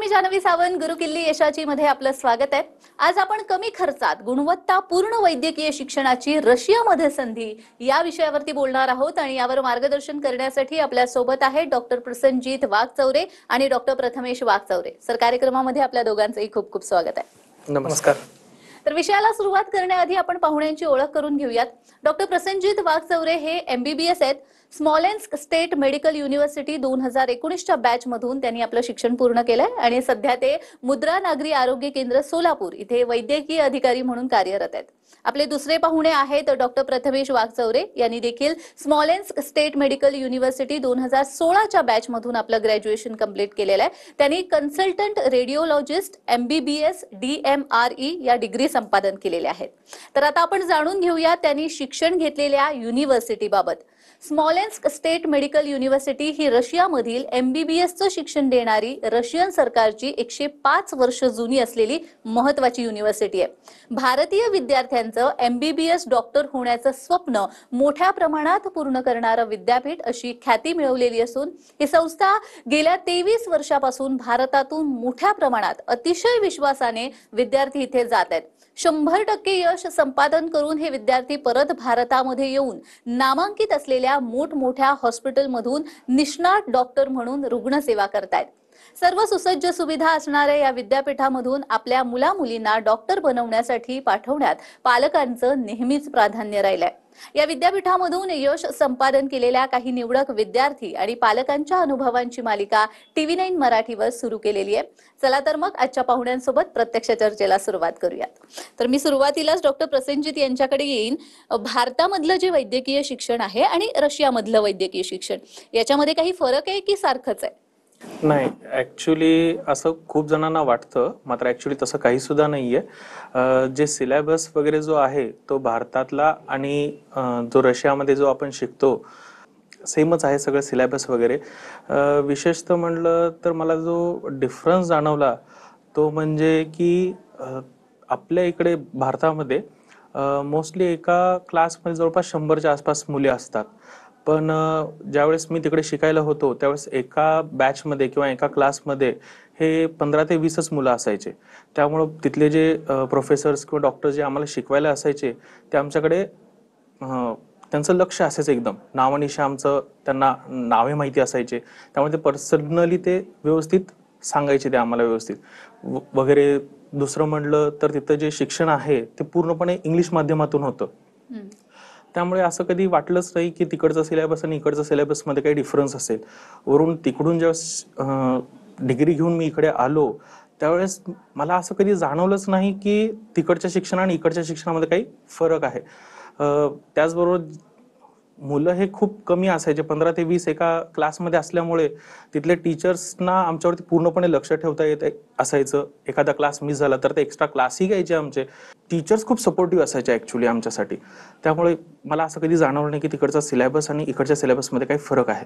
मी जानवी सावंत, गुरुकिल्ली यशाची मध्ये आपलं स्वागत आहे। आज आपण कमी खर्चात गुणवत्तापूर्ण वैद्यकीय शिक्षणाची रशियामध्ये संधी या विषयावरती बोलणार आहोत आणि यावर मार्गदर्शन करण्यासाठी आपल्या सोबत आहे डॉक्टर प्रसन्नजीत वाघचौरे आणि डॉक्टर प्रथमेश वाघचौरे। सर, कार्यक्रमामध्ये आपल्या दोघांचंही खूप खूप स्वागत आहे। नमस्कार। तर विषयाला सुरुवात करण्याआधी आपण पाहुण्यांची ओळख करून घेऊयात। डॉक्टर प्रसन्नजीत वाघचौरे हे MBBS आहेत। स्मॉलेन्स्क स्टेट मेडिकल युनिव्हर्सिटी 2019च्या बॅच मधून त्यांनी आपलं शिक्षण पूर्ण केलंय आणि सध्या ते मुद्रा नागरी आरोग्य केंद्र सोलापूर इथे वैद्यकीय अधिकारी म्हणून कार्यरत आहेत। आपले दुसरे पाहुणे आहेत डॉक्टर प्रथमेश वाघचौरे, यांनी देखील स्मॉलेन्स्क स्टेट मेडिकल युनिव्हर्सिटी 2016च्या बॅच मधून आपलं ग्रॅज्युएशन कंप्लीट केलेलं आहे। त्यांनी कन्सल्टंट रेडिओलॉजिस्ट MBBS DMRE या डिग्री संपादन केलेल्या आहेत। तर आता आपण जाणून घेऊया त्यांनी शिक्षण घेतलेल्या युनिव्हर्सिटी बाबत। स्मॉलेन्स्क स्टेट मेडिकल युनिव्हर्सिटी ही रशियामधील MBBSचं शिक्षण देणारी रशियन सरकारची 105 वर्ष जुनी असलेली महत्त्वाची युनिव्हर्सिटी आहे। भारतीय विद्यार्थ्यांचं MBBS डॉक्टर होण्याचं स्वप्न मोठ्या प्रमाणात पूर्ण करणारं विद्यापीठ अशी ख्याती मिळवलेली असून ही संस्था गेल्या 23 वर्षापासून भारतातून मोठ्या प्रमाणात अतिशय विश्वासाने विद्यार्थी इथे जात आहेत। 100% यश संपादन करून हे विद्यार्थी परत भारतामध्ये येऊन नामांकित असलेल्या मोठमोठ्या हॉस्पिटलमधून निष्णात डॉक्टर म्हणून रुग्णसेवा करतायत। सर्व सुसज्ज सुविधा असणाऱ्या या विद्यापीठामधून आपल्या मुलामुलींना डॉक्टर बनवण्यासाठी पाठवण्यात पालकांचं नेहमीच प्राधान्य राहिलंय। या विद्यापीठामधून यश संपादन केलेल्या काही निवडक विद्यार्थी आणि पालकांच्या अनुभवांची मालिका TV9 मराठीवर सुरू केलेली आहे। चला तर मग आजच्या पाहुण्यांसोबत प्रत्यक्ष चर्चेला सुरुवात करूयात। तर मी सुरुवातीलाच डॉक्टर प्रसन्नजीत यांच्याकडे येईन। भारतामधलं जे वैद्यकीय शिक्षण आहे आणि रशियामधलं वैद्यकीय शिक्षण याच्यामध्ये काही फरक आहे की सारखंच आहे? नाही, ऍक्च्युली असं खूप जणांना वाटतं, मात्र ऍक्च्युली तसं काही सुद्धा नाहीये। जे सिलेबस वगैरे जो आहे तो भारतातला आणि जो रशियामध्ये जो आपण शिकतो सेमच आहे सगळं सिलेबस वगैरे। विशेषतः म्हणलं तर मला जो डिफरन्स जाणवला तो म्हणजे की आपल्या इकडे भारतामध्ये मोस्टली एका क्लासमध्ये जवळपास 100च्या आसपास मुले असतात, पण ज्यावेळेस मी तिकडे शिकायला होतो त्यावेळेस एका बॅचमध्ये किंवा एका क्लासमध्ये हे 15 ते 20च मुलं असायचे। त्यामुळं तिथले जे प्रोफेसर्स किंवा डॉक्टर जे आम्हाला शिकवायला असायचे ते आमच्याकडे त्यांचं लक्ष असायचं एकदम। नावानिशी आमचं त्यांना नावे माहिती असायचे, त्यामुळे ते पर्सनली ते व्यवस्थित सांगायचे ते आम्हाला व्यवस्थित वगैरे। दुसरं म्हणलं तर तिथं जे शिक्षण आहे ते पूर्णपणे इंग्लिश माध्यमातून होतं, त्यामुळे असं कधी वाटलंच नाही की तिकडचं सिलेबस आणि इकडचं सिलेबसमध्ये काही डिफरन्स असेल। वरून तिकडून जेव्हा डिग्री घेऊन मी इकडे आलो त्यावेळेस मला असं कधी जाणवलंच नाही की तिकडच्या शिक्षण आणि इकडच्या शिक्षणामध्ये काही फरक आहे। त्याचबरोबर मुलं हे खूप कमी असायचे, 15 ते 20 एका क्लासमध्ये असल्यामुळे तिथले टीचर्सना आमच्यावरती पूर्णपणे लक्ष ठेवता येत असायचं। एखादा क्लास मिस झाला तर ते एक्स्ट्रा क्लासही घ्यायचे। आमचे टीचर्स खूप सपोर्टिव्ह असायचे ऍक्च्युली आमच्यासाठी, त्यामुळे मला असं कधी जाणवलं नाही की तिकडचा सिलेबस आणि इकडच्या सिलेबसमध्ये काही फरक आहे।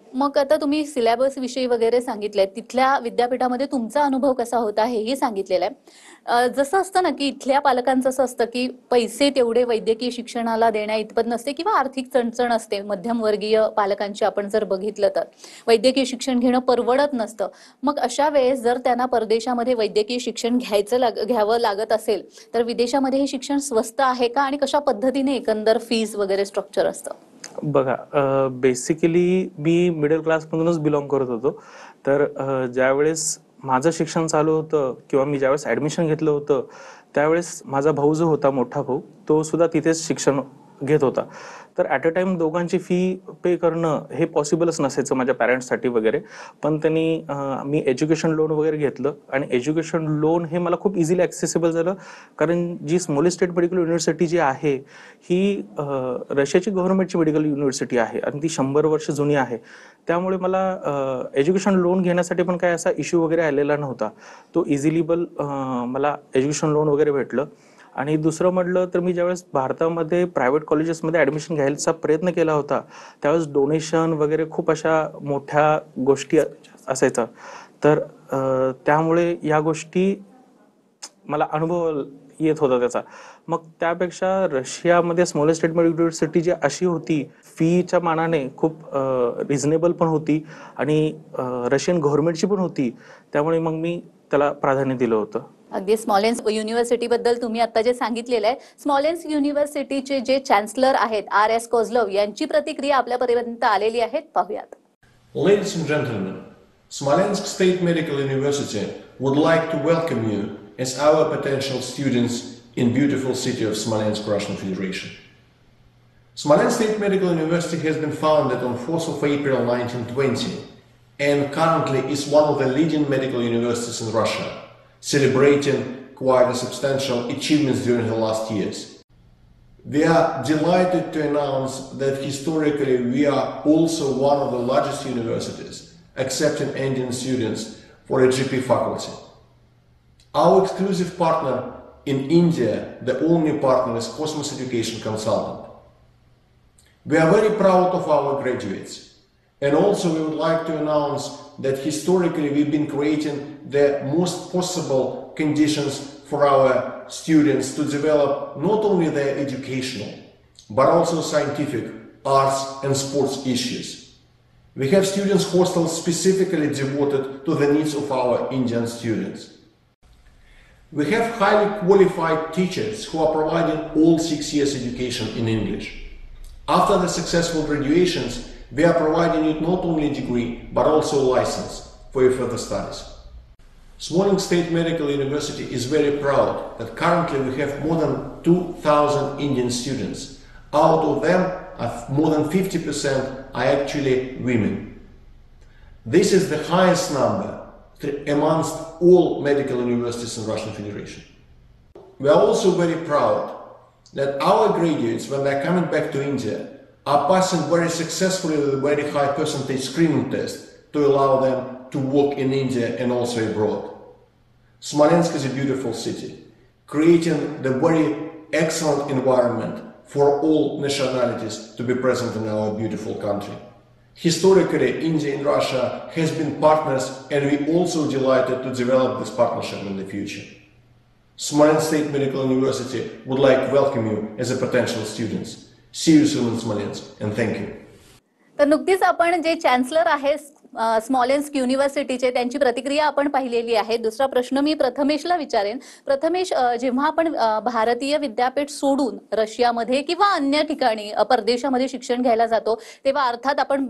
मग आता तुम्ही सिलेबस विषयी वगैरे सांगितलंय, तिथल्या विद्यापीठामध्ये तुमचा अनुभव कसा होता हेही सांगितलेलं आहे। जसं असतं ना की इथल्या पालकांचं असं असतं की पैसे तेवढे वैद्यकीय शिक्षणाला देण्या इतपत नसते किंवा आर्थिक चणचण असते मध्यमवर्गीय पालकांची। आपण जर बघितलं तर वैद्यकीय शिक्षण घेणं परवडत नसतं। मग अशा वेळेस जर त्यांना परदेशामध्ये वैद्यकीय शिक्षण घ्यावं लागत असेल तर विदेशामध्ये हे शिक्षण स्वस्त आहे का आणि कशा पद्धतीने एकंदर फीस वगैरे स्ट्रक्चर असतं? बघा, बेसिकली मी मिडल क्लासमधूनच बिलॉंग करत होतो। तर ज्यावेळेस माझं शिक्षण चालू होतं किंवा मी ज्यावेळेस ॲडमिशन घेतलं होतं त्यावेळेस माझा भाऊ जो होता, मोठा भाऊ, तो सुद्धा तिथेच शिक्षण घेत होता। तर ॲट अ टाइम दोघांची फी पे करणं हे पॉसिबलच नसायचं माझ्या पॅरेंट्ससाठी वगैरे। पण त्यांनी मी एज्युकेशन लोन वगैरे घेतलं आणि एज्युकेशन लोन हे मला खूप इझिली ॲक्सेसिबल झालं, कारण जी स्मॉलेस्ट स्टेट मेडिकल युनिव्हर्सिटी जी आहे ही रशियाची गव्हर्नमेंटची मेडिकल युनिव्हर्सिटी आहे आणि ती 100 वर्ष जुनी आहे। त्यामुळे मला एज्युकेशन लोन घेण्यासाठी पण काही असा इश्यू वगैरे आलेला नव्हता। तो इझिलीबल मला एज्युकेशन लोन वगैरे भेटलं। आणि दुसरं म्हटलं तर मी ज्यावेळेस भारतामध्ये प्रायव्हेट कॉलेजेसमध्ये ॲडमिशन घ्यायचा प्रयत्न केला होता त्यावेळेस डोनेशन वगैरे खूप अशा मोठ्या गोष्टी असायच्या। तर त्यामुळे या गोष्टी मला अनुभव येत होता त्याचा. मग त्यापेक्षा रशियामध्ये स्मॉलेस्ट स्टेट मेडिकल युनिव्हर्सिटी जी अशी होती, फीच्या मानाने खूप रिझनेबल पण होती आणि रशियन गव्हर्नमेंटची पण होती. त्यामुळे मग मी त्याला प्राधान्य दिलं होतं. अगदी स्मॉलेन्स युनिव्हर्सिटी बद्दल तुम्ही आता जे सांगितलेलं आहे, स्मॉलेन्स युनिव्हर्सिटीचे जे चान्सलर आहेत RS कोझलव यांची प्रतिक्रिया आपल्यापर्यंत आलेली आहे, पाहूयात. Ladies and gentlemen, Smolensk State Medical University would like to welcome you as our potential students in beautiful city of Smolensk, Russian Federation. Smolensk State Medical University has been founded on 4th of April 1920 and currently is one of the leading medical universities in Russia, celebrating quite a substantial achievements during the last years. We are delighted to announce that historically we are also one of the largest universities accepting Indian students for a GP faculty. Our exclusive partner in India, the only partner, is Cosmos Education Consultant. We are very proud of our graduates, and also we would like to announce that historically we've been creating the most possible conditions for our students to develop not only their educational but also scientific, arts and sports issues. We have students hostels specifically devoted to the needs of our Indian students. We have highly qualified teachers who are providing all 6 years education in English. After the successful graduations, we are providing you not only a degree but also a license for your further studies. Smolensk State Medical University is very proud that currently we have more than 2,000 Indian students. Out of them, more than 50% are actually women. This is the highest number amongst all medical universities in Russian Federation. We are also very proud that our graduates, when they are coming back to India, are passing very successfully with a very high percentage screening test to allow them to work in India and also abroad. Smolensk is a beautiful city, creating the very excellent environment for all nationalities to be present in our beautiful country. Historically, India and Russia has been partners, and we also delighted to develop this partnership in the future. Smolensk State Medical University would like to welcome you as a potential students. See you soon in Smolensk, and thank you. तर नुकतीच आपण जे chancellor आहे स्मॉलेन्स्क युनिव्हर्सिटीचे त्यांची प्रतिक्रिया आपण पाहिलेली आहे. दुसरा प्रश्न मी प्रथमेशला विचारेन. प्रथमेश, जेव्हा आपण भारतीय विद्यापीठ सोडून रशियामध्ये किंवा अन्य ठिकाणी परदेशामध्ये शिक्षण घ्यायला जातो, तेव्हा अर्थात आपण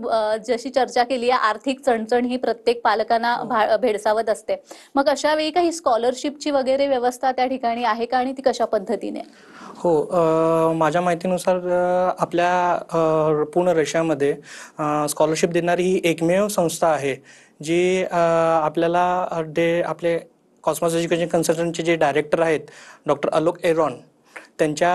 जशी चर्चा केली आहे, आर्थिक चणचण ही प्रत्येक पालकांना भेडसावत असते. मग अशा वेळी काही स्कॉलरशिपची वगैरे व्यवस्था त्या ठिकाणी आहे का आणि ती कशा पद्धतीने? हो, माझ्या माहितीनुसार आपल्या पूर्ण रशियामध्ये स्कॉलरशिप देणारी ही एकमेव संस्था आहे जी आपल्याला आपले कॉस्मॉस एज्युकेशन कन्सल्टंटचे जे डायरेक्टर आहेत डॉक्टर अलोक एरॉन, त्यांच्या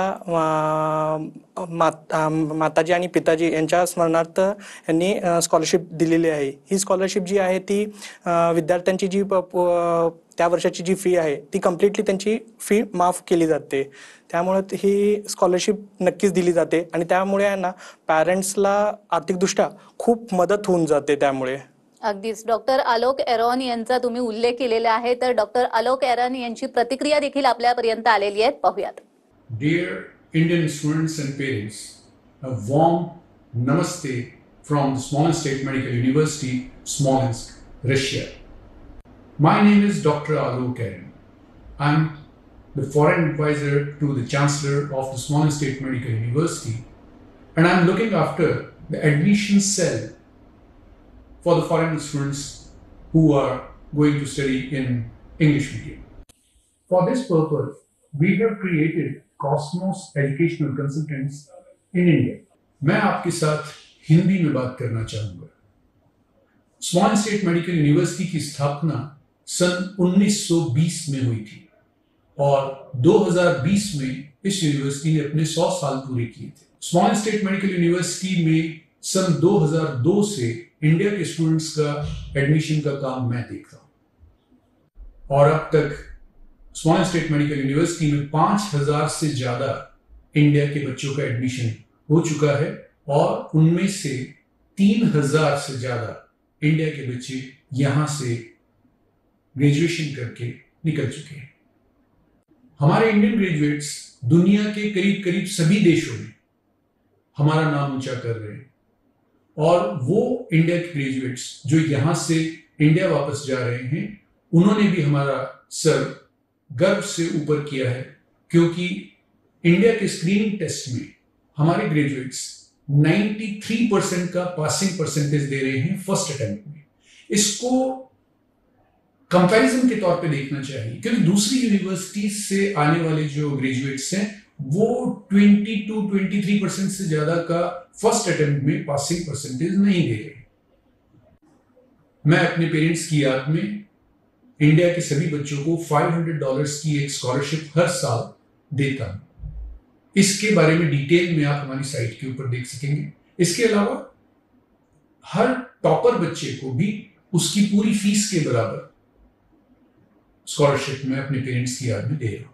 माताजी आणि पिताजी यांच्या स्मरणार्थ यांनी स्कॉलरशिप दिलेली आहे. ही स्कॉलरशिप जी आहे ती विद्यार्थ्यांची जी त्या वर्षाची जी फी आहे ती कम्प्लिटली त्यांची फी माफ केली जाते. त्यामुळे ही स्कॉलरशिप नक्कीच दिली जाते आणि त्यामुळे ना पॅरेंट्सला आर्थिकदृष्ट्या खूप मदत होऊन जाते. त्यामुळे अगदीच डॉक्टर आलोक एरॉन यांचा तुम्ही उल्लेख केलेला आहे, तर डॉक्टर आलोक एरॉन यांची प्रतिक्रिया देखील आपल्यापर्यंत आलेली आहे, पाहूयात. Dear Indian students and parents, a warm namaste from the Smolensk State Medical University, Smolensk, Russia. My name is Dr. Alok Eran. I'm the foreign advisor to the Chancellor of the Smolensk State Medical University, and I'm looking after the admission cell for the foreign students who are going to study in English medium. For this purpose, we have created Cosmos Educational Consultants in India. मैं आपके साथ हिंदी में बात करना चाहूँगा. स्मॉलेन्स्क state medical university की स्थापना सन 1920 में हुई थी और 2020 में इस यूनिवर्सिटी ने अपने 100 साल पूरे किए थे. स्मॉलेन्स्क स्टेट मेडिकल यूनिवर्सिटी में सन 2002 से इंडिया के स्टूडेंट्स का एडमिशन का काम मैं देखता हूँ और अब तक स्मॉलेन्स्क स्टेट मेडिकल यूनिवर्सिटी में 5000 से ज्यादा इंडिया के बच्चों का एडमिशन हो चुका है और उनमें से 3000 से ज्यादा इंडिया के बच्चे यहां से ग्रेजुएशन करके निकल चुके हैं. हमारे इंडियन ग्रेजुएट्स दुनिया के करीब करीब सभी देशों में हमारा नाम ऊंचा कर रहे हैं, और वो इंडिया के ग्रेजुएट्स जो यहां से इंडिया वापस जा रहे हैं, उन्होंने भी हमारा सर गर्व से ऊपर किया है, क्योंकि इंडिया के स्क्रीनिंग टेस्ट में हमारे ग्रेजुएट्स 93% का पासिंग परसेंटेज दे रहे हैं फर्स्ट अटेम्प्ट में। इसको कंपैरिजन के तौर पे देखना चाहिए, क्योंकि दूसरी यूनिवर्सिटी से आने वाले जो ग्रेजुएट्स हैं वो 22-23% से ज्यादा का फर्स्ट अटेम्प्ट में पासिंग परसेंटेज नहीं दे रहे। मैं अपने पेरेंट्स की याद में इंडिया के सभी बच्चों को $500 की एक स्कॉलरशिप हर साल देता हूं। इसके बारे में डिटेल में आप हमारी साइट के ऊपर देख सकेंगे। इसके अलावा हर टॉपर बच्चे को भी उसकी पूरी फीस के बराबर स्कॉलरशिप मैं अपने पेरेंट्स की याद में दे रहा हूं।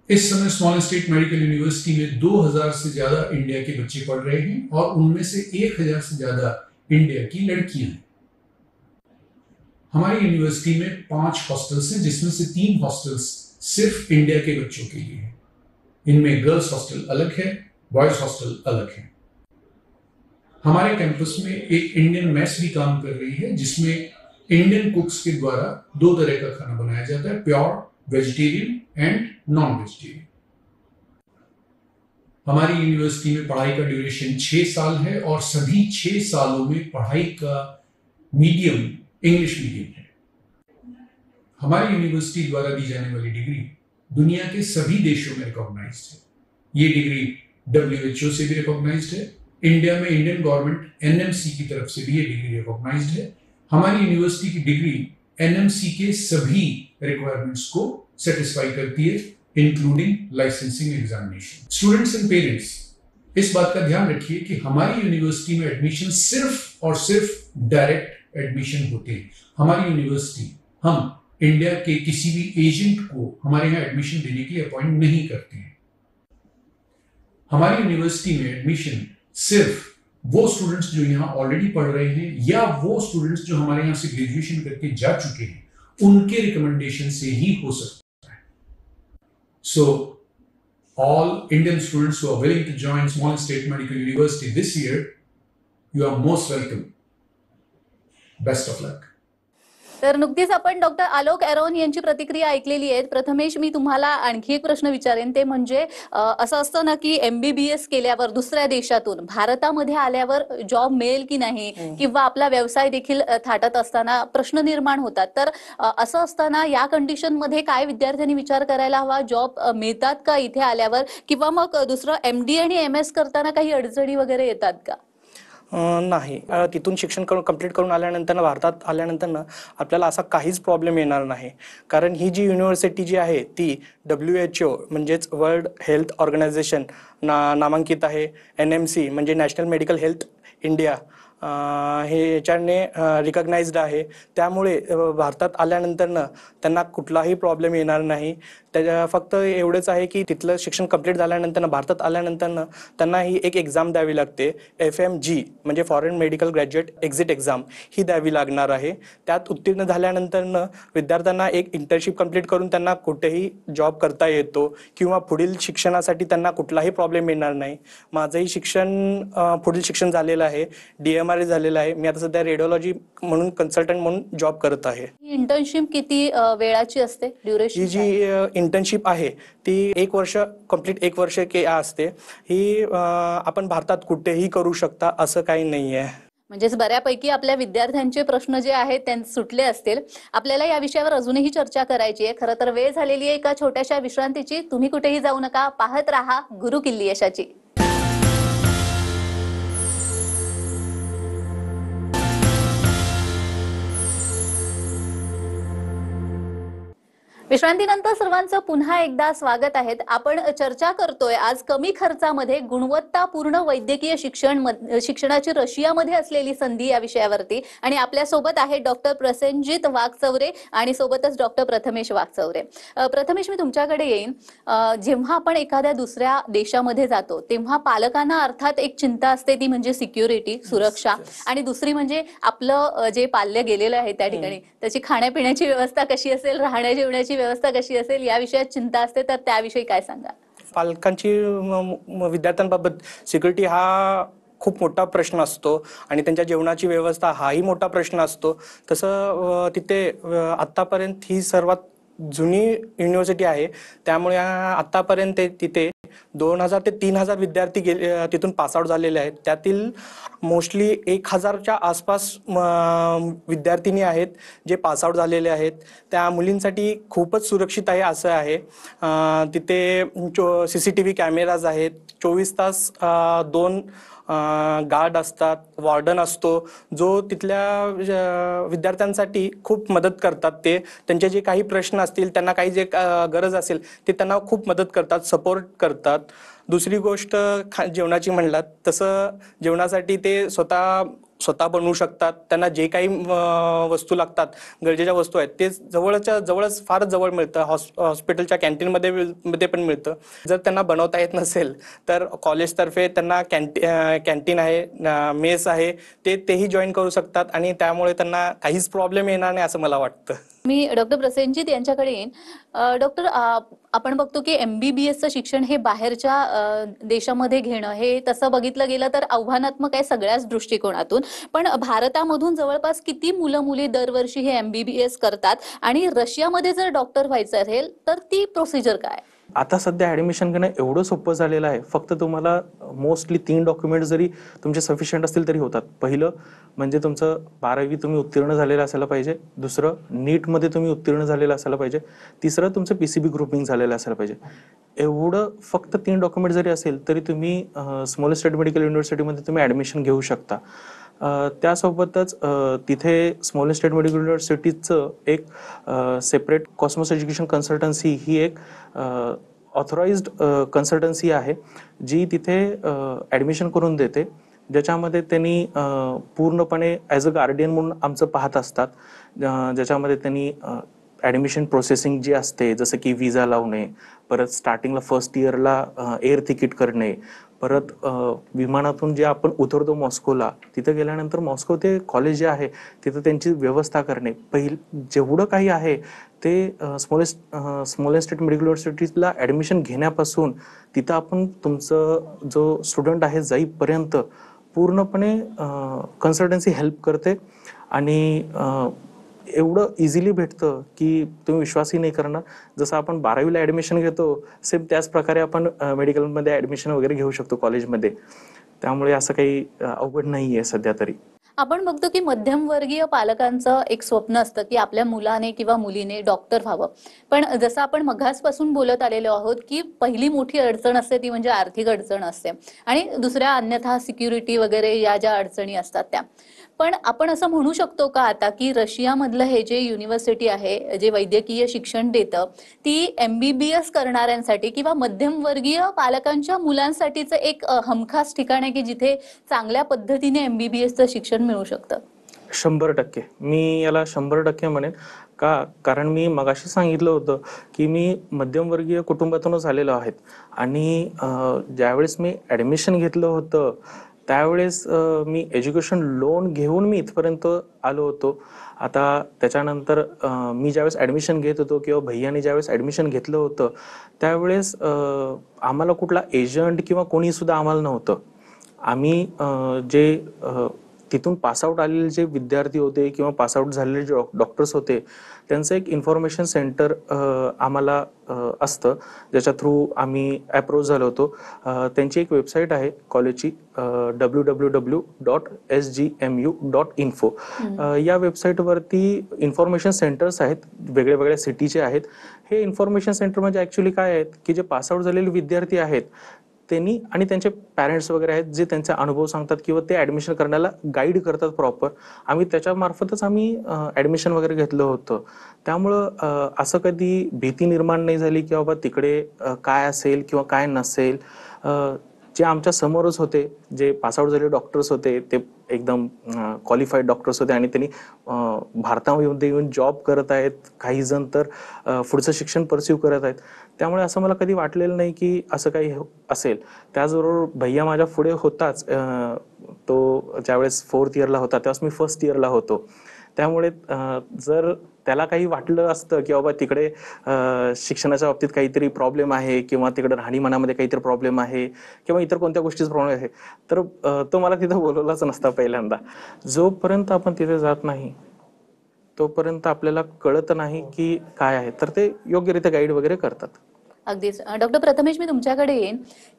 इस समय स्मॉलेंस स्टेट मेडिकल यूनिवर्सिटी में 2000 से ज्यादा इंडिया के बच्चे पढ़ रहे हैं, और उनमें से 1000 से ज्यादा इंडिया की लड़कियां हैं। हमारी यूनिवर्सिटी में 5 हॉस्टल्स हैं, जिसमें से 3 हॉस्टल्स सिर्फ इंडिया के बच्चों के लिए हैं। इनमें गर्ल्स हॉस्टल अलग है, बॉयज हॉस्टल अलग है। हमारे कैंपस में एक इंडियन मेस भी काम कर रही है, जिसमें इंडियन कुक्स के द्वारा 2 तरह का खाना बनाया जाता है, pure vegetarian end non vegetarian. हमारी यूनिवर्सिटी में पढ़ाई का ड्यूरेशन 6 साल है, और सभी 6 सालों में पढ़ाई का मीडियम इंग्लिश मीडियम है। हमारी यूनिवर्सिटी द्वारा दी जाने वाली डिग्री दुनिया के सभी देशों में रिकॉग्नाइज्ड है। ये डिग्री WHO से भी रिकॉग्नाइज्ड है। इंडिया में इंडियन गवर्नमेंट NMC की तरफ से भी ये डिग्री रिकॉग्नाइज्ड है। हमारी यूनिवर्सिटी की डिग्री NMC के सभी रिक्वायरमेंट्स को सेटिस्फाई करती है, including licensing examination. Students and parents, इस बात का ध्यान रखिए कि हमारी यूनिवर्सिटी में एडमिशन सिर्फ और सिर्फ डायरेक्ट एडमिशन होते हैं। हमारी यूनिवर्सिटी हम इंडिया के किसी भी एजेंट को हमारे यहाँ एडमिशन देने के लिए अपॉइंट नहीं करते हैं। हमारी यूनिवर्सिटी में एडमिशन सिर्फ वो स्टूडेंट्स जो यहाँ ऑलरेडी पढ़ रहे हैं, या वो स्टूडेंट्स जो हमारे यहाँ से ग्रेजुएशन करके जा चुके हैं, उनके रिकमेंडेशन से ही हो सकता है। So all Indian students who are willing to join Small State Medical University this year, you are most welcome. Best of luck. तर नुकतीच आपण डॉक्टर आलोक एरोन यांची प्रतिक्रिया ऐकलेली आहे। प्रथमेश, मी तुम्हाला आणखी एक प्रश्न विचारेन, ते म्हणजे असं असतं ना की MBBS केल्यावर दुसऱ्या देशातून भारतामध्ये आल्यावर जॉब मिळेल की नाही, किंवा आपला व्यवसाय देखील थाटत असताना प्रश्न निर्माण होतात। तर असं असताना या कंडिशन मध्ये काय विद्यार्थ्यांनी विचार करायला हवा? जॉब मिळतात का इथे आल्यावर, किंवा मग दुसरं MD आणि MS करताना काही अडचणी वगैरे येतात का? नाही, तिथून शिक्षण कंप्लीट करून आल्यानंतर भारतात आल्यानंतर आपल्याला असा काहीच प्रॉब्लेम येणार नाही, कारण ही जी युनिव्हर्सिटी जी आहे ती WHO म्हणजेच वर्ल्ड हेल्थ ऑर्गनायझेशन नामांकित आहे। NMC म्हणजे नॅशनल मेडिकल हेल्थ इंडिया हे याच्याने रिकॉग्नाइज्ड आहे। त्यामुळे भारतात आल्यानंतर त्यांना कुठलाही प्रॉब्लेम येणार नाही। त्या फक्त एवढंच आहे की तिथलं शिक्षण कंप्लीट झाल्यानंतर भारतात आल्यानंतर त्यांना ही एक एक्झाम द्यावी लागते, FMG म्हणजे foreign medical graduate exit exam, ही द्यावी लागणार आहे। त्यात उत्तीर्ण झाल्यानंतर विद्यार्थ्यांना एक इंटर्नशिप कंप्लीट करून त्यांना कुठेही जॉब करता येतो, किंवा पुढील शिक्षणासाठी त्यांना कुठलाही प्रॉब्लेम येणार नाही। माझंही शिक्षण पुढील शिक्षण झालेलं आहे, DMRA झालेलं आहे। मी आता सध्या रेडिओलॉजी म्हणून कन्सल्टंट म्हणून जॉब करत आहे। इंटर्नशिप किती वेळाची असते, ड्युरेशन? ही जी इंटर्नशिप आहे ती 1 वर्ष कंप्लीट 1 वर्ष के असते। ही आपण भारतात कुठेही करू शकता असं काही नाही आहे। म्हणजेच बऱ्यापैकी आपल्या विद्यार्थ्यांचे प्रश्न जे आहेत ते सुटले असतील। आपल्याला या विषयावर अजूनही चर्चा करायची आहे। खरं तर वेळ झालेली आहे एका छोट्याशा विश्रांतीची। तुम्ही कुठेही जाऊ नका, पाहत राहा गुरु किल्ली यशाची। विश्रांतीनंतर सर्वांचं पुन्हा एकदा स्वागत आहे। आपण चर्चा करतोय आज कमी खर्चामध्ये गुणवत्तापूर्ण वैद्यकीय शिक्षणाची रशियामध्ये असलेली संधी या विषयावरती, आणि आपल्या सोबत आहे डॉक्टर प्रसेनजित वाघचौरे आणि सोबतच डॉक्टर प्रथमेश वाघचौरे। प्रथमेश, मी तुमच्याकडे येईन। जेव्हा आपण एखाद्या दुसऱ्या देशामध्ये जातो तेव्हा पालकांना अर्थात एक चिंता असते, ती म्हणजे सिक्युरिटी, सुरक्षा, आणि दुसरी म्हणजे आपलं जे पाल्य गेलेलं आहे त्या ठिकाणी त्याची खाण्यापिण्याची व्यवस्था कशी असेल, राहण्या जेवण्याची व्यवस्था कशी असेल या विषयात चिंता असते, तर त्याविषयी काय सांगा? पालकांची विद्यार्थ्यांबाबत सिक्युरिटी हा खूप मोठा प्रश्न असतो आणि त्यांच्या जेवणाची व्यवस्था हाही मोठा प्रश्न असतो. तसं तिथे आत्तापर्यंत ही सर्वात जुनी युनिव्हर्सिटी आहे, त्यामुळे आत्तापर्यंत तिथे 2000 ते 3000 विद्यार्थी तिथून पासआउट झालेले आहेत. त्यातील मोस्टली 1000च्या आसपास विद्यार्थिनी आहेत जे पासआउट झालेले आहेत. त्या मुलींसाठी खूपच सुरक्षित आहे असं आहे. तिथे CCTV कॅमेराज आहेत, 24 तास 2 गार्ड असतात, वॉर्डन असतो जो तिथल्या विद्यार्थ्यांसाठी खूप मदत करतात. ते त्यांचे जे काही प्रश्न असतील, त्यांना काही जे गरज असेल ते त्यांना खूप मदत करतात, सपोर्ट करतात. दुसरी गोष्ट जेवणाची म्हणलात तसं जेवणासाठी ते स्वतः बनवू शकतात. त्यांना जे काही वस्तू लागतात, गरजेच्या वस्तू आहेत, ते जवळच फारच जवळ मिळतं. हॉस्पिटलच्या कॅन्टीनमध्ये पण मिळतं. जर त्यांना बनवता येत नसेल तर कॉलेजतर्फे त्यांना कॅन्टीन आहे, मेस आहे, तेही जॉईन करू शकतात आणि त्यामुळे त्यांना काहीच प्रॉब्लेम येणार नाही असं मला वाटतं. मी डॉक्टर प्रसेनजीत यांच्याकडे येईन. डॉक्टर, आपण बघतो की MBBSचं शिक्षण हे बाहेरच्या देशामध्ये घेणं हे तसं बघितलं गेलं तर आव्हानात्मक आहे सगळ्याच दृष्टिकोनातून. पण भारतामधून जवळपास किती मुलं मुली दरवर्षी हे MBBS करतात आणि रशियामध्ये जर डॉक्टर व्हायचं असेल तर ती प्रोसिजर काय? आता सध्या ॲडमिशन घेणं एवढं सोपं झालेलं आहे. फक्त तुम्हाला मोस्टली 3 डॉक्युमेंट जरी तुमचे सफिशियंट असतील तरी होतात. पहिलं म्हणजे तुमचं 12वी तुम्ही उत्तीर्ण झालेलं असायला पाहिजे. दुसरं नीटमध्ये तुम्ही उत्तीर्ण झालेलं असायला पाहिजे. तिसरं तुमचं PCB ग्रुपिंग झालेलं असायला पाहिजे. एवढं फक्त 3 डॉक्युमेंट जरी असेल तरी तुम्ही स्मॉलेस्ट स्टेट मेडिकल युनिव्हर्सिटीमध्ये तुम्ही ॲडमिशन घेऊ शकता. त्यासोबतच तिथे स्मॉलेस्ट स्टेट मेडिकल युनिव्हर्सिटीचं एक सेपरेट कॉस्मोस एज्युकेशन कन्सल्टन्सी ही एक ऑथराइज्ड कन्सल्टन्सी आहे जी तिथे ॲडमिशन करून देते, ज्याच्यामध्ये त्यांनी पूर्णपणे ॲज अ गार्डियन म्हणून आमचं पाहत असतात. ज्याच्यामध्ये त्यांनी ॲडमिशन प्रोसेसिंग जी असते, जसं की विजा लावणे, परत स्टार्टिंगला फर्स्ट इयरला एअर तिकीट करणे, परत विमानातून जे आपण उतरतो मॉस्कोला, तिथं गेल्यानंतर मॉस्को ते कॉलेज जे आहे तिथं त्यांची व्यवस्था करणे, जेवढं काही आहे ते स्मॉलेस्ट स्टेट मेडिकल युनिव्हर्सिटीला ॲडमिशन घेण्यापासून तिथं आपण तुमचं जो स्टुडंट आहे जाईपर्यंत पूर्णपणे कन्सल्टन्सी हेल्प करते आणि एवढं इझिली भेटतं की तुम्ही विश्वासही नाही करणार. जसं आपण 12वीला ॲडमिशन घेतो सेम त्याच प्रकारे आपण मेडिकलमध्ये ॲडमिशन वगैरे घेऊ शकतो कॉलेजमध्ये. त्यामुळे असं काही अवघड नाही आहे सध्या तरी. आपण बघतो की मध्यमवर्गीय पालकांचं एक स्वप्न असतं की आपल्या मुलाने किंवा मुलीने डॉक्टर व्हावं. पण जसं आपण मघासपासून बोलत आलेलो आहोत की पहिली मोठी अडचण असते ती म्हणजे आर्थिक अडचण असते आणि दुसऱ्या अन्यथा सिक्युरिटी वगैरे या ज्या अडचणी असतात त्या. पण आपण असं म्हणू शकतो का आता की रशियामधलं हे जे युनिव्हर्सिटी आहे जे वैद्यकीय शिक्षण देतं ती MBBS करणाऱ्यांसाठी किंवा मध्यमवर्गीय पालकांच्या मुलांसाठीचं एक हमखास ठिकाण आहे की जिथे चांगल्या पद्धतीने MBBSचं शिक्षण मिळू शकतं? 100% मी याला 100% म्हणेन. कारण मी मगाशी सांगितलं होतं की मी मध्यमवर्गीय कुटुंबातूनच आलेलो आहे आणि ज्यावेळेस मी ॲडमिशन घेतलं होतं त्यावेळेस मी एज्युकेशन लोन घेऊन मी इथपर्यंत आलो होतो. आता त्याच्यानंतर मी ज्यावेळेस ॲडमिशन घेत होतो किंवा भैयाने ज्यावेळेस ॲडमिशन घेतलं होतं त्यावेळेस आम्हाला कुठला एजंट किंवा कोणीसुद्धा आम्हाला नव्हतं. आम्ही जे तिथून पासआउट आलेले जे विद्यार्थी होते किंवा पासआउट झालेले जे डॉक्टर्स होते त्यांचं एक इन्फॉर्मेशन सेंटर आम्हाला असतं, ज्याच्या थ्रू आम्ही अप्रोच झालो होतो. त्यांची एक वेबसाईट आहे कॉलेजची www.sgmu.info. या वेबसाईटवरती इन्फॉर्मेशन सेंटर्स आहेत, वेगळ्या वेगळ्या सिटीचे आहेत. हे इन्फॉर्मेशन सेंटर म्हणजे ॲक्च्युली काय आहेत की जे पासआउट झालेले विद्यार्थी आहेत त्यांनी आणि त्यांचे पॅरेंट्स वगैरे आहेत जे त्यांचा अनुभव सांगतात किंवा ते ॲडमिशन करण्याला गाईड करतात प्रॉपर. आम्ही त्याच्यामार्फतच आम्ही ॲडमिशन वगैरे घेतलं होतं. त्यामुळं असं कधी भीती निर्माण नाही झाली की बाबा तिकडे काय असेल किंवा काय नसेल. जे आमच्या समोरच होते, जे पासआउट झालेले डॉक्टर्स होते ते एकदम क्वालिफाईड डॉक्टर्स होते आणि त्यांनी भारतामध्ये येऊन जॉब करत आहेत. काही जण तर पुढचं शिक्षण परस्यू करत आहेत. त्यामुळे असं मला कधी वाटलेलं नाही की असं काही असेल. त्याचबरोबर भैया माझ्या पुढे होताच. तो ज्यावेळेस 4th इयरला होता त्यावेळेस मी 1st इयरला होतो. त्यामुळे जर त्याला काही वाटलं असतं की बाबा तिकडे शिक्षणाच्या बाबतीत काहीतरी प्रॉब्लेम आहे किंवा तिकडे राहणीमानामध्ये काहीतरी प्रॉब्लेम आहे किंवा इतर कोणत्या गोष्टीचा प्रॉब्लेम आहे, तर तो मला तिथं बोलवलाच नसता पहिल्यांदा. जोपर्यंत आपण तिथे जात नाही तोपर्यंत आपल्याला कळत नाही की काय आहे, तर ते योग्यरित्या गाईड वगैरे करतात. अगदीच. डॉक्टर प्रथमेश, मी तुमच्याकडे येईन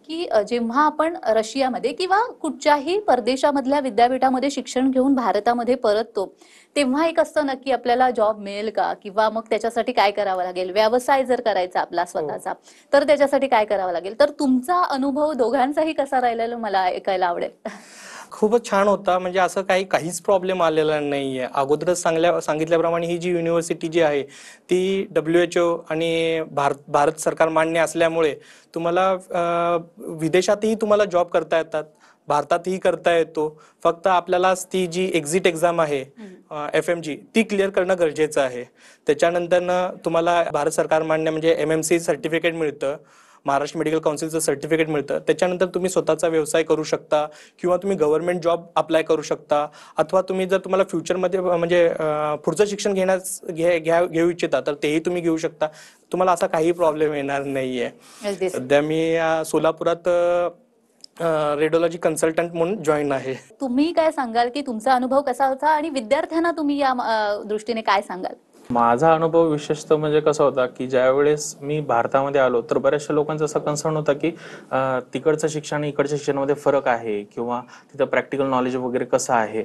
की जेव्हा आपण रशियामध्ये किंवा कुठच्याही परदेशामधल्या विद्यापीठामध्ये शिक्षण घेऊन भारतामध्ये परततो, तेव्हा एक असतं ना की आपल्याला जॉब मिळेल का, किंवा मग त्याच्यासाठी काय करावं लागेल, व्यवसाय जर करायचा आपला स्वतःचा तर त्याच्यासाठी काय करावं लागेल. तर तुमचा अनुभव दोघांचाही कसा राहिलेला मला ऐकायला आवडेल. खूपच छान होता. म्हणजे असं काहीच प्रॉब्लेम आलेला नाहीये. अगोदरच सांगितल्याप्रमाणे ही जी युनिव्हर्सिटी जी आहे ती WHO आणि भारत सरकार मान्य असल्यामुळे तुम्हाला विदेशातही तुम्हाला जॉब करता येतात, भारतातही करता येतो. फक्त आपल्याला ती जी एक्झिट एक्झाम आहे FMG ती क्लिअर करणं गरजेचं आहे. त्याच्यानंतर तुम्हाला भारत सरकार मान्य म्हणजे MMC सर्टिफिकेट मिळतं, महाराष्ट्र मेडिकल काउन्सिलचं सर्टिफिकेट मिळतं. त्याच्यानंतर तुम्ही स्वतःचा व्यवसाय करू शकता किंवा तुम्ही गव्हर्नमेंट जॉब अप्लाय करू शकता, अथवा तुम्ही जर तुम्हाला फ्युचरमध्ये म्हणजे पुढचं शिक्षण घेऊ इच्छिता तर तेही तुम्ही घेऊ शकता. तुम्हाला असा काही प्रॉब्लेम येणार नाहीये. अगदीच. सध्या मी सोलापुरात रेडिओलॉजी कन्सल्टंट म्हणून जॉईन आहे. तुम्ही काय सांगाल की तुमचा अनुभव कसा होता आणि विद्यार्थ्यांना तुम्ही या दृष्टीने काय सांगाल. माझा अनुभव विशेषतः म्हणजे कसा होता की ज्यावेळेस मी भारतामध्ये आलो तर बऱ्याचशा लोकांचा असा कन्सर्न होता की तिकडचं शिक्षण आणि इकडच्या शिक्षणामध्ये फरक आहे किंवा तिथं प्रॅक्टिकल नॉलेज वगैरे कसं आहे.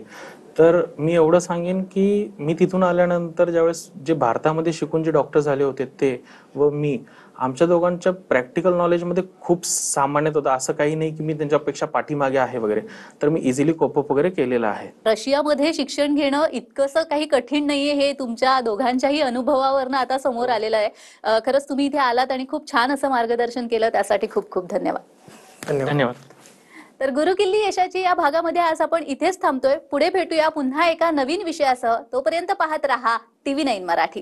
तर मी एवढं सांगेन की मी तिथून आल्यानंतर ज्यावेळेस जे भारतामध्ये शिकून जे डॉक्टर झाले होते ते व मी, आमच्या दोघांच्या प्रॅक्टिकल नॉलेजमध्ये खूप सामान्यत होतं. असं काही नाही की मी त्यांच्यापेक्षा पाठीमागे आहे वगैरे, तर मी इझिली कोपअप वगैरे केलेलं आहे. रशियामध्ये शिक्षण घेणं इतकंसं काही कठीण नाहीये हे तुमच्या दोघांच्याही अनुभवावरनं आता समोर आलेलं आहे. खरंच तुम्ही इथे आलात आणि खूप छान असं मार्गदर्शन केलं, त्यासाठी खूप खूप धन्यवाद. धन्यवाद. तर गुरुकिल्ली यशाची या भागामध्ये आज आपण इथेच थांबतोय. पुढे भेटूया पुन्हा एका नवीन विषयासह. तोपर्यंत पाहत रहा TV9 मराठी.